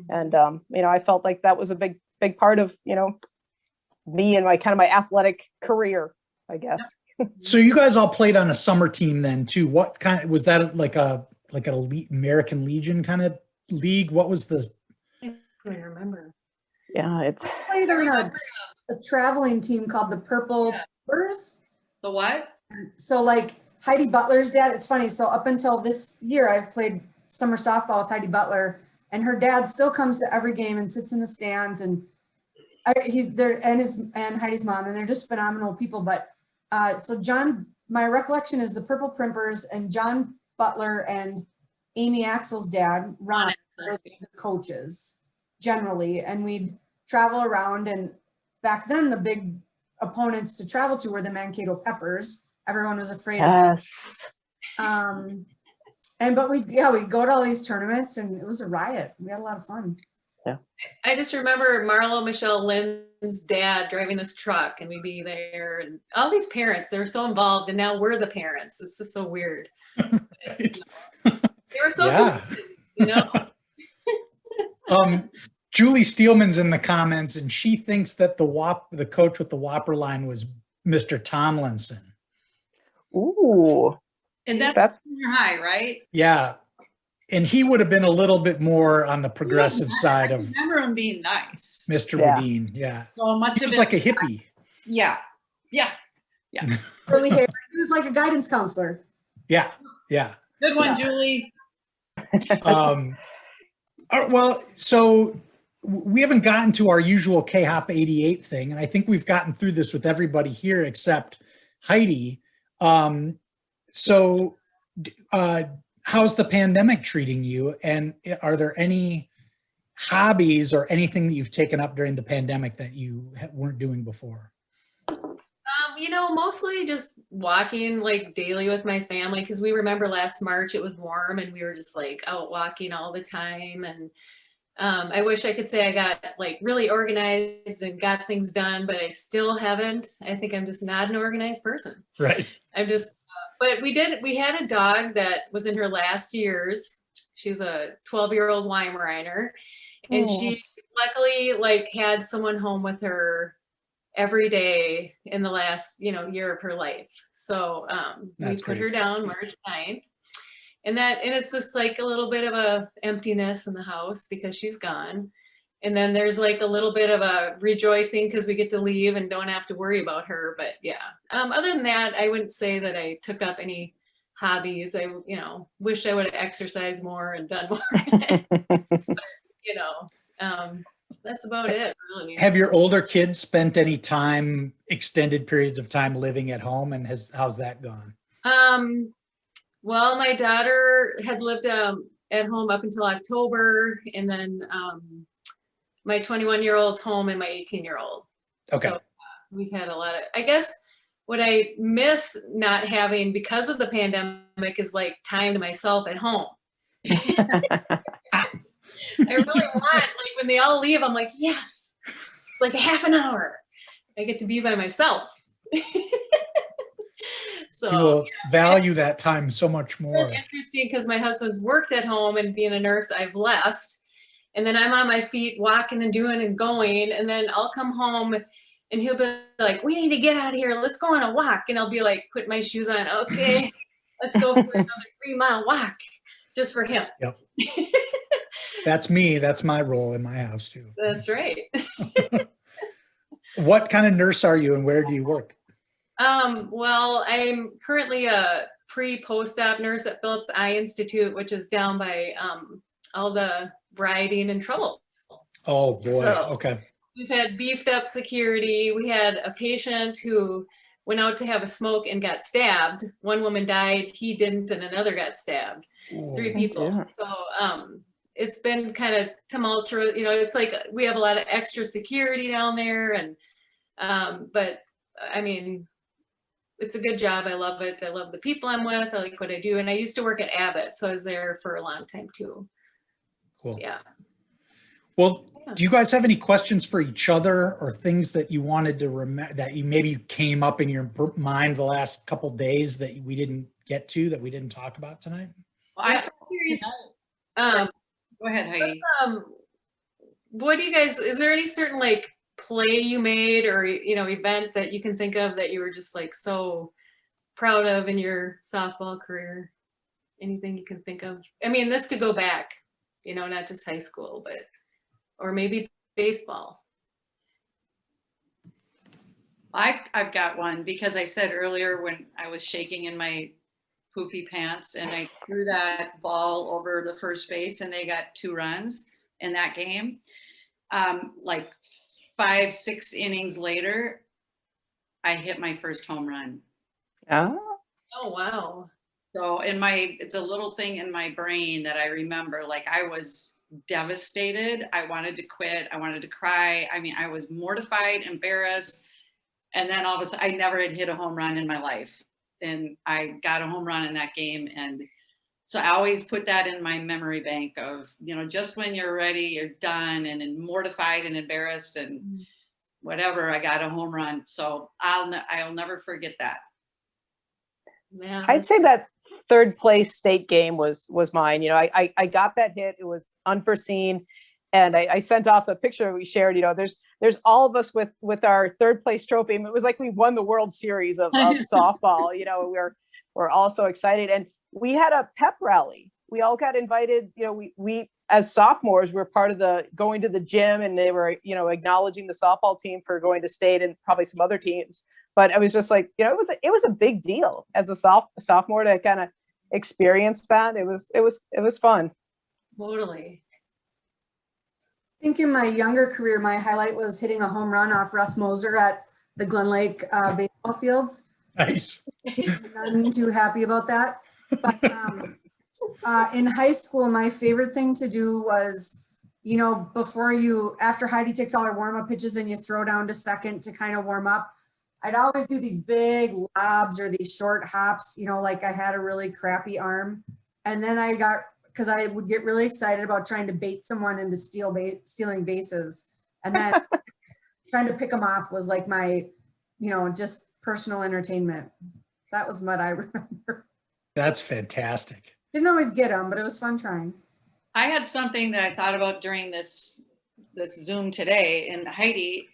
And I felt like that was a big part of me and my athletic career, I guess. So you guys all played on a summer team then too. What kind was that, like an elite American Legion kind of league? What was the? I don't remember. Yeah, it's I played on a traveling team called the Purple Peppers. The what? So like Heidi Butler's dad, it's funny. So up until this year, I've played summer softball with Heidi Butler, and her dad still comes to every game and sits in the stands, and he's there, and Heidi's mom, and they're just phenomenal people. But so John, my recollection is the Purple Primpers and John Butler and Amy Axel's dad, Ron, were the coaches generally, and we'd travel around. And back then, the big opponents to travel to were the Mankato Peppers. Everyone was afraid of them. But we'd go to all these tournaments, and it was a riot. We had a lot of fun. Yeah. I just remember Marlo Michelle Lynn's dad driving this truck, and we'd be there, and all these parents, they were so involved, and now we're the parents. It's just so weird. Right. They were so good, Julie Steelman's in the comments, and she thinks that the coach with the Whopper line was Mr. Tomlinson. Ooh. And that's junior high, right? Yeah. And he would have been a little bit more on the progressive side I of remember him being nice. Mr. Yeah. Wadeen. Yeah. So it must He have was been like a hippie. Yeah. Curly hair. He was like a guidance counselor. Yeah. Yeah. Good one, Yeah. Julie. Well, so we haven't gotten to our usual KHOP88 thing, and I think we've gotten through this with everybody here except Heidi. So how's the pandemic treating you? And are there any hobbies or anything that you've taken up during the pandemic that you weren't doing before? Mostly just walking like daily with my family, because we remember last March it was warm and we were just like out walking all the time. And I wish I could say I got like really organized and got things done, but I still haven't. I think I'm just not an organized person. Right. But we had a dog that was in her last years. She was a 12-year-old Weimaraner, and she luckily like had someone home with her every day in the last, year of her life. So we put her down March 9th. And it's just like a little bit of a emptiness in the house because she's gone. And then there's like a little bit of a rejoicing because we get to leave and don't have to worry about her. But yeah, other than that, I wouldn't say that I took up any hobbies. I, wish I would have exercised more and done more. But, that's about it, really. Have your older kids spent any time, extended periods of time living at home, and how's that gone? Well, my daughter had lived at home up until October, and then my 21-year-old's home and my 18-year-old. Okay. So we've had a lot of, I guess what I miss not having because of the pandemic is like time to myself at home. I really want, like, when they all leave, I'm like, yes, like a half an hour. I get to be by myself. So You will value that time so much more. it's interesting because my husband's worked at home, and being a nurse, I've left. And then I'm on my feet walking and doing and going. And then I'll come home and he'll be like, we need to get out of here. Let's go on a walk. And I'll be like, put my shoes on. Okay, let's go for another 3-mile walk just for him. Yep. That's me. That's my role in my house too. That's right. What kind of nurse are you and where do you work? Well, I'm currently a pre-post-op nurse at Phillips Eye Institute, which is down by all the rioting and trouble. Oh boy. So, okay. We've had beefed up security. We had a patient who went out to have a smoke and got stabbed. One woman died, he didn't, and another got stabbed. 3 people. Yeah. So it's been kind of tumultuous. You know, it's like we have a lot of extra security down there, and but I mean, it's a good job. I love it. I love the people I'm with. I like what I do. And I used to work at Abbott, so I was there for a long time too. Cool. Yeah. Well, do you guys have any questions for each other or things that you wanted to remember that you maybe came up in your mind the last couple days that we didn't get to, that we didn't talk about tonight? Well, I'm curious. Go ahead, Heidi. What do you guys, is there any certain like play you made or, you know, event that you can think of that you were just like so proud of in your softball career? Anything you can think of? I mean, this could go back, you know, not just high school, but, or maybe baseball. I've got one because I said earlier when I was shaking in my poofy pants and I threw that ball over the first base and they got 2 runs in that game. Like 5-6 innings later, I hit my first home run. Yeah. Oh, wow. So it's a little thing in my brain that I remember, like I was devastated. I wanted to quit. I wanted to cry. I mean, I was mortified, embarrassed. And then all of a sudden, I never had hit a home run in my life. And I got a home run in that game. And so I always put that in my memory bank of, you know, just when you're ready, you're done and mortified and embarrassed and whatever, I got a home run. So I'll never forget that. Yeah. I'd say that third place state game was mine. You know, I got that hit. It was unforeseen. And I sent off the picture we shared. You know, there's all of us with our third place trophy. It was like we won the World Series of softball. You know, we're all so excited. And we had a pep rally. We all got invited. You know, we as sophomores were part of the going to the gym, and they were, you know, acknowledging the softball team for going to state and probably some other teams. But I was just like, you know, it was a big deal as a sophomore to kind of experience that. It was fun. Totally. I think in my younger career, my highlight was hitting a home run off Russ Moser at the Glen Lake baseball fields. Nice. I'm too happy about that. But in high school, my favorite thing to do was, you know, after Heidi takes all her warm-up pitches and you throw down to second to kind of warm up, I'd always do these big lobs or these short hops, you know, like I had a really crappy arm. And then because I would get really excited about trying to bait someone into stealing bases. And then trying to pick them off was like my, you know, just personal entertainment. That was what I remember. That's fantastic. Didn't always get them, but it was fun trying. I had something that I thought about during this Zoom today. And Heidi,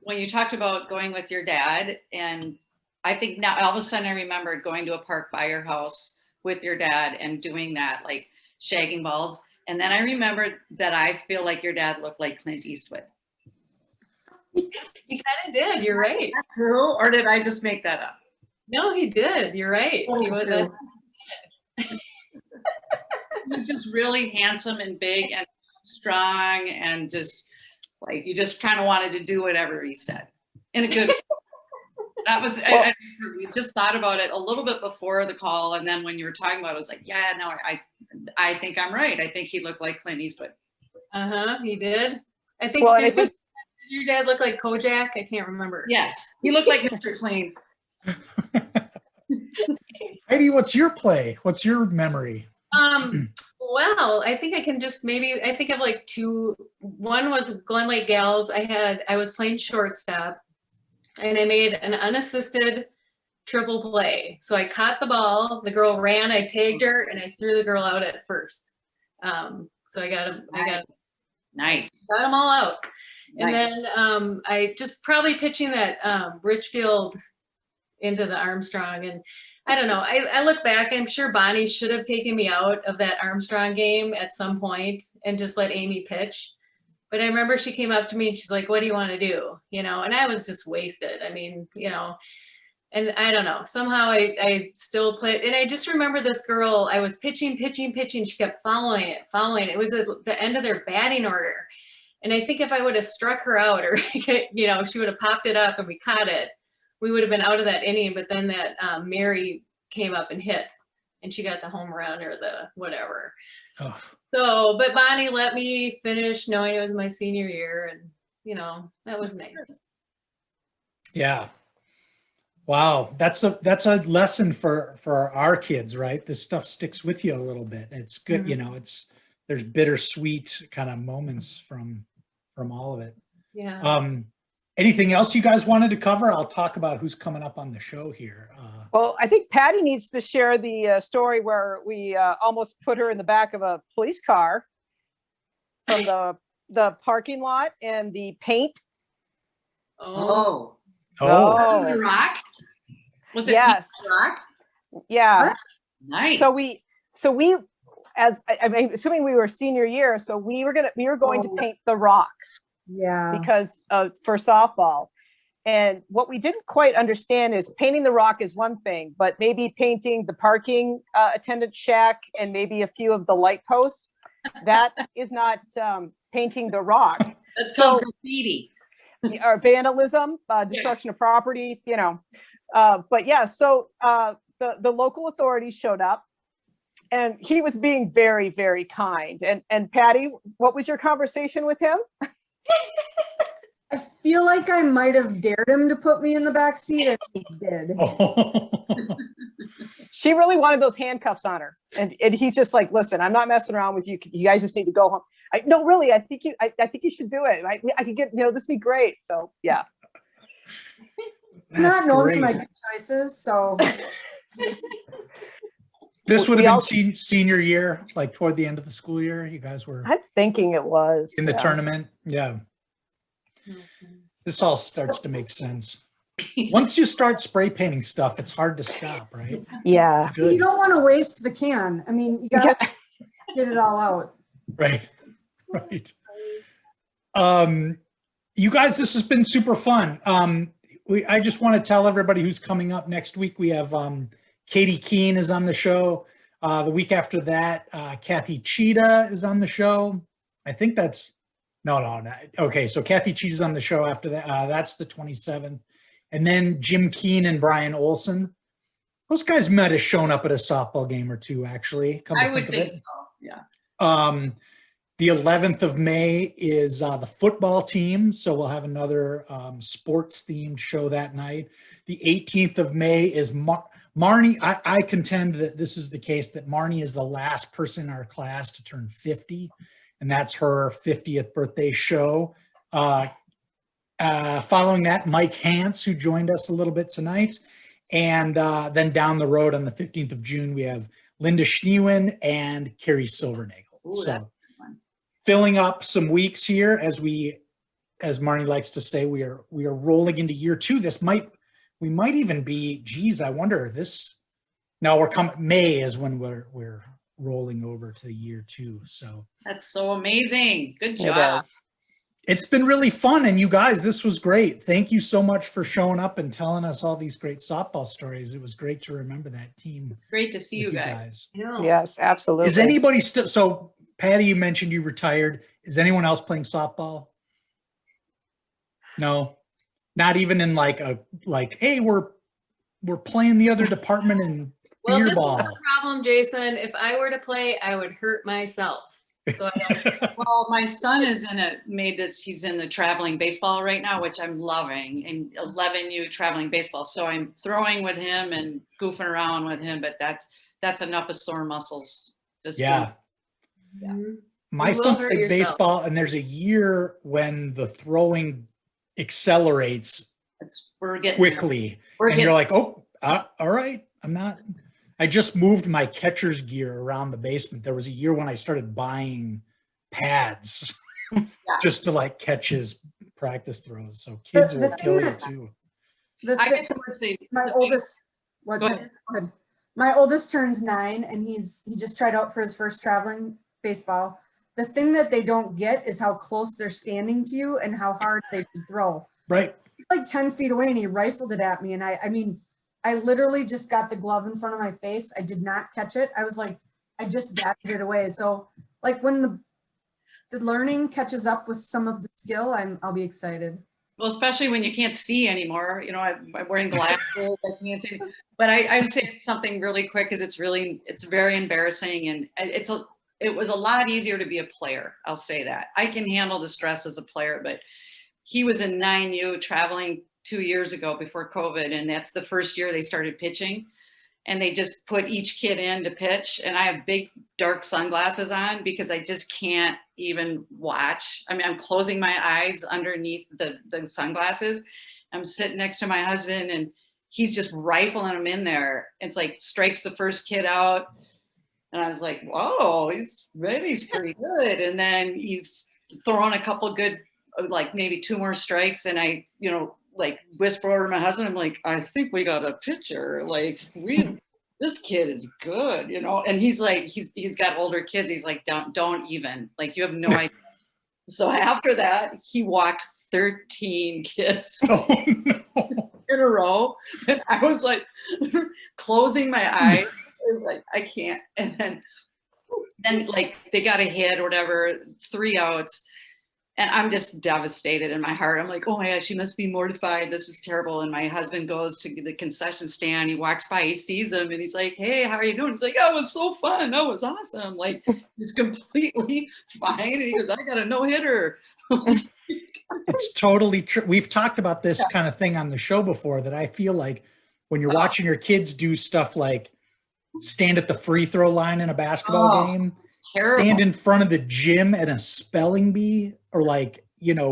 when you talked about going with your dad, and I think now all of a sudden I remembered going to a park by your house with your dad and doing that, like shagging balls. And then I remembered that I feel like your dad looked like Clint Eastwood. He kind of did. You're right. Is that true? Or did I just make that up? No, he did. You're right. He was He was just really handsome and big and strong and just like, you just kind of wanted to do whatever he said in a good way. That was, I just thought about it a little bit before the call. And then when you were talking about it, I was like, yeah, no, I think I'm right. I think he looked like Clint Eastwood. He did. I think, Well, did your dad look like Kojak? I can't remember. Yes, he looked like Mr. Clean. Heidi, what's your play? What's your memory? Well, I think I can just maybe, I think of like two. One was Glen Lake Gals. I was playing shortstop and I made an unassisted triple play. So I caught the ball, the girl ran, I tagged her, and I threw the girl out at first. So I got Nice. them all out. And Nice. then I just probably pitching that Richfield into the Armstrong. And I don't know, I look back, I'm sure Bonnie should have taken me out of that Armstrong game at some point and just let Amy pitch. But I remember she came up to me and she's like, what do you want to do? You know, and I was just wasted. I mean, you know, and I don't know, somehow I still played. And I just remember this girl, I was pitching. She kept following it. It was at the end of their batting order. And I think if I would have struck her out or, you know, she would have popped it up and we caught it, we would have been out of that inning. But then that Mary came up and hit and she got the home run or the whatever. Oh. So, but Bonnie let me finish knowing it was my senior year. And, you know, that was nice. Yeah. Wow. That's a lesson for our kids, right? This stuff sticks with you a little bit. It's good. Mhm. You know, there's bittersweet kind of moments from all of it. Yeah. Anything else you guys wanted to cover? I'll talk about who's coming up on the show here. Well, I think Patty needs to share the story where we almost put her in the back of a police car from the parking lot and the paint. Oh. Oh, The Rock? Was it Yes. The Rock? Yeah. What? Nice. So we, as I'm assuming we were senior year, so we were going to paint the Rock Yeah. because for softball. And what we didn't quite understand is painting the Rock is one thing, but maybe painting the parking attendant shack and maybe a few of the light posts, that is not painting the Rock. That's so- called graffiti. Or vandalism, destruction of property, you know. But yeah, so the local authorities showed up and he was being very, very kind. And Patty, what was your conversation with him? I feel like I might have dared him to put me in the back seat, and he did. She really wanted those handcuffs on her. And he's just like, listen, I'm not messing around with you. You guys just need to go home. No, really, I think you should do it. I could get, you know, this would be great. So yeah. I'm not known great. for my good choices, so This would We have all- been senior year, like toward the end of the school year. You guys were I'm thinking it was. in the yeah. tournament. Yeah. This all starts to make sense. Once you start spray painting stuff, it's hard to stop, right? Yeah. It's good. you don't want to waste the can. I mean, you gotta get it all out. Right. Right. You guys, this has been super fun. I just want to tell everybody who's coming up next week. We have Katie Keene is on the show. The week after that, Kathy Cheetah is on the show. I think that's no. Okay, so Kathy Cheetah's on the show after that. That's the 27th. And then Jim Keene and Brian Olson. Those guys might have shown up at a softball game or two, actually. Come to I would of think it. so. Yeah. The 11th of May is the football team, so we'll have another sports-themed show that night. The 18th of May is Marnie. I contend that this is the case, that Marnie is the last person in our class to turn 50, and that's her 50th birthday show. Following that, Mike Hance, who joined us a little bit tonight. And then down the road on the 15th of June, we have Linda Schneewen and Carrie Silvernagel. Ooh, So that's fun. filling up some weeks here as Marnie likes to say, we are rolling into year two. We might even be, geez, I wonder May is when we're rolling over to year two. So That's so amazing. Good It job. is. it's been really fun. And you guys, this was great. Thank you so much for showing up and telling us all these great softball stories. It was great to remember that team. It's great to see with you guys. No. Yes, absolutely. Is anybody still, so Patty, you mentioned you retired. Is anyone else playing softball? No, not even in hey, we're playing the other department in Well, beer this ball. is the problem, Jason. If I were to play, I would hurt myself. So I don't. Well, my son is he's in the traveling baseball right now, which I'm loving, and 11U traveling baseball. So I'm throwing with him and goofing around with him, but that's enough of sore muscles Just Yeah. Yeah. Mhm. My You will son hurt played yourself. baseball, and there's a year when the throwing accelerates we're getting there. quickly, We're and you're getting like, oh, all right, I just moved my catcher's gear around the basement. There was a year when I started buying pads just to like catch his practice throws. So kids The will thing kill you that- too. I guess so I would say my the thing- oldest, what, Go go ahead. ahead. My oldest turns 9 and he just tried out for his first traveling baseball. The thing that they don't get is how close they're standing to you and how hard they should throw. Right. He's like 10 feet away and he rifled it at me. And I mean, I literally just got the glove in front of my face. I did not catch it. I was like, I just batted it away. So like when the learning catches up with some of the skill, I'll be excited. Well, especially when you can't see anymore. You know, I'm wearing glasses. I can't see. But I would say something really quick because it's very embarrassing, and it was a lot easier to be a player. I'll say that. I can handle the stress as a player, but he was in 9U traveling 2 years ago before COVID, and that's the first year they started pitching. And they just put each kid in to pitch. And I have big dark sunglasses on because I just can't even watch. I mean, I'm closing my eyes underneath the sunglasses. I'm sitting next to my husband and he's just rifling them in there. It's like strikes the first kid out. And I was like, whoa, he's pretty good. And then he's throwing a couple good, like maybe 2 more strikes. And I, like whisper over to my husband, I'm like, I think we got a pitcher. Like this kid is good, and he's like, he's got older kids. He's like, don't even, like, you have no idea. So after that, he walked 13 kids Oh, no. in a row. And I was like closing my eyes. I was like, I can't. And then like they got a hit or whatever, 3 outs. And I'm just devastated in my heart. I'm like, oh my gosh, she must be mortified. This is terrible. And my husband goes to the concession stand. He walks by, he sees him, and he's like, hey, how are you doing? He's like, oh, it was so fun. That was awesome. Like, he's completely fine. And he goes, I got a no-hitter. It's totally true. We've talked about this kind of thing on the show before, that I feel like when you're watching your kids do stuff like stand at the free throw line in a basketball game, It's terrible. stand in front of the gym at a spelling bee, or like,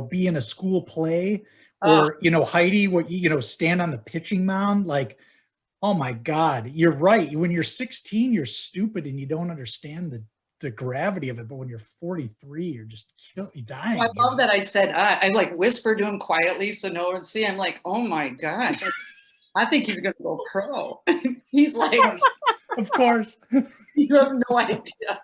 be in a school play, or, Heidi, stand on the pitching mound. Like, oh my God, you're right. When you're 16, you're stupid and you don't understand the gravity of it. But when you're 43, you're just dying. I love that I said, I like whispered to him quietly so no one would see. I'm like, oh my gosh, I think he's going to go pro. He's like, Of course. you have no idea.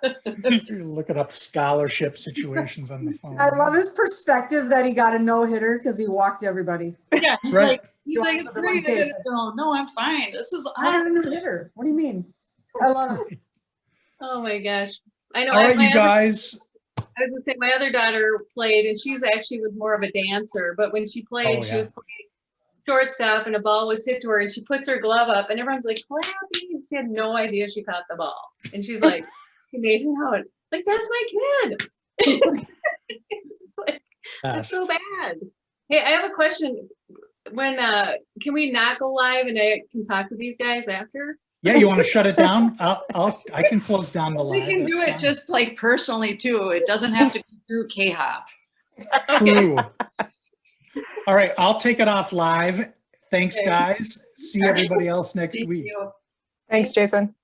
You're looking up scholarship situations on the phone. I love his perspective that he got a no-hitter because he walked everybody. Yeah, he's Right. like, You it's want great. the one No, no, I'm fine. This is I awesome. got a no-hitter. What do you mean? I love it. Oh my gosh. I know. All right, my you guys. I was gonna say my other daughter played, and she's actually was more of a dancer. But when she played, Oh, she yeah. was playing shortstop, and a ball was hit to her, and she puts her glove up, and everyone's like clapping. She had no idea she caught the ball, and she's like, "She made it out. Like that's my kid." It's like, that's so bad. Hey, I have a question. When can we not go live and I can talk to these guys after? Yeah, you want to shut it down? I can close down the We live. can do That's it fine. just like personally too. It doesn't have to be through KHOP. True. All right, I'll take it off live. Thanks, Okay. guys. See All right. everybody else next Thank week. you. Thanks, Jason.